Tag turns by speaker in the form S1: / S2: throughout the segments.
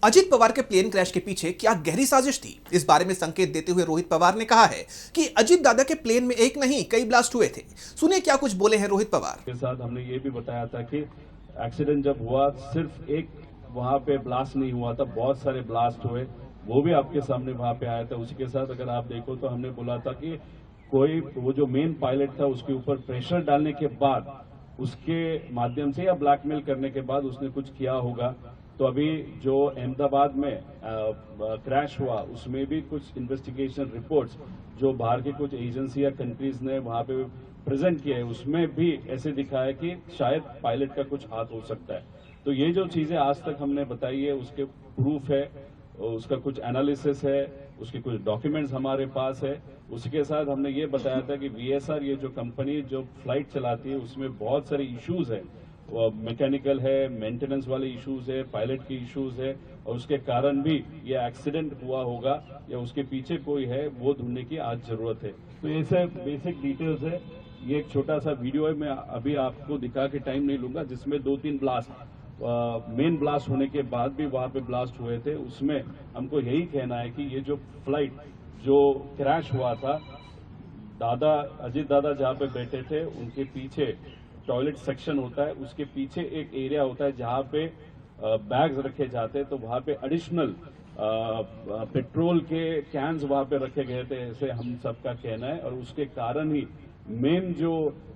S1: अजित पवार के plane crash के पीछे क्या गहरी साजिश थी? इस बारे में संकेत देते हुए रोहित पवार ने कहा है कि अजित दादा के प्लेन में एक नहीं कई ब्लास्ट हुए थे। सुनिए क्या कुछ बोले हैं रोहित पवार
S2: के साथ। हमने ये भी बताया था कि एक्सीडेंट जब हुआ सिर्फ एक वहां पे ब्लास्ट नहीं हुआ था, बहुत सारे ब्लास्ट हुए, वो भी आपके सामने वहां पे आया था। उसी के साथ अगर आप देखो तो हमने बोला था कि कोई वो जो मेन पायलट था उसके ऊपर प्रेशर डालने के बाद, उसके माध्यम से या ब्लैकमेल करने के बाद उसने कुछ किया होगा। तो अभी जो अहमदाबाद में क्रैश हुआ उसमें भी कुछ इन्वेस्टिगेशन रिपोर्ट्स जो बाहर के कुछ एजेंसी या कंट्रीज ने वहां पे प्रेजेंट किया है, उसमें भी ऐसे दिखा है कि शायद पायलट का कुछ हाथ हो सकता है। तो ये जो चीजें आज तक हमने बताई है उसके प्रूफ है, उसका कुछ एनालिसिस है, उसके कुछ डॉक्यूमेंट्स हमारे पास है। उसके साथ हमने ये बताया था कि वीएसआर ये जो कंपनी जो फ्लाइट चलाती है उसमें बहुत सारे इश्यूज है, मैकेनिकल है, मेंटेनेंस वाले इश्यूज है, पायलट की इश्यूज है, और उसके कारण भी ये एक्सीडेंट हुआ होगा या उसके पीछे कोई है वो ढूंढने की आज जरूरत है। तो ऐसे बेसिक डिटेल्स है। ये एक छोटा सा वीडियो है, मैं अभी आपको दिखा के टाइम नहीं लूंगा, जिसमें 2-3 ब्लास्ट मेन ब्लास्ट होने के बाद भी वहां पे ब्लास्ट हुए थे। उसमें हमको यही कहना है कि ये जो फ्लाइट जो क्रैश हुआ था, दादा अजित दादा जहां पे बैठे थे उनके पीछे टॉयलेट सेक्शन होता है, उसके पीछे एक एरिया होता है जहां पे बैग्स रखे जाते हैं। तो वहां पे एडिशनल पेट्रोल के कैंस वहां पे रखे गए थे, ऐसे हम सबका कहना है। और उसके कारण ही मेन जो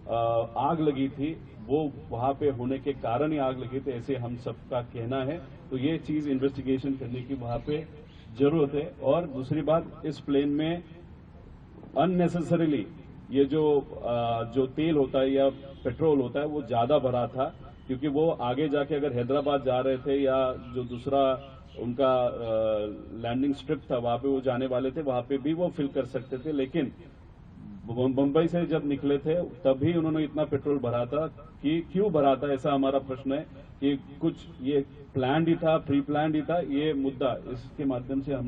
S2: आग लगी थी वो वहां पे होने के कारण ही आग लगी थी, ऐसे हम सबका कहना है। तो ये चीज इन्वेस्टिगेशन करने की वहां पे जरूरत है। और दूसरी बात, इस प्लेन में अननेसेसरीली ये जो तेल होता है या पेट्रोल होता है वो ज्यादा भरा था, क्योंकि वो आगे जाके अगर हैदराबाद जा रहे थे या जो दूसरा उनका लैंडिंग स्ट्रिप था वहां पे वो जाने वाले थे, वहां पे भी वो फिल कर सकते थे। लेकिन मुंबई से जब निकले थे तभी उन्होंने इतना पेट्रोल भरा था। कि क्यों भरा था, ऐसा हमारा प्रश्न है कि कुछ ये प्लान ही था, प्री प्लान ही था ये मुद्दा, इसके माध्यम से हम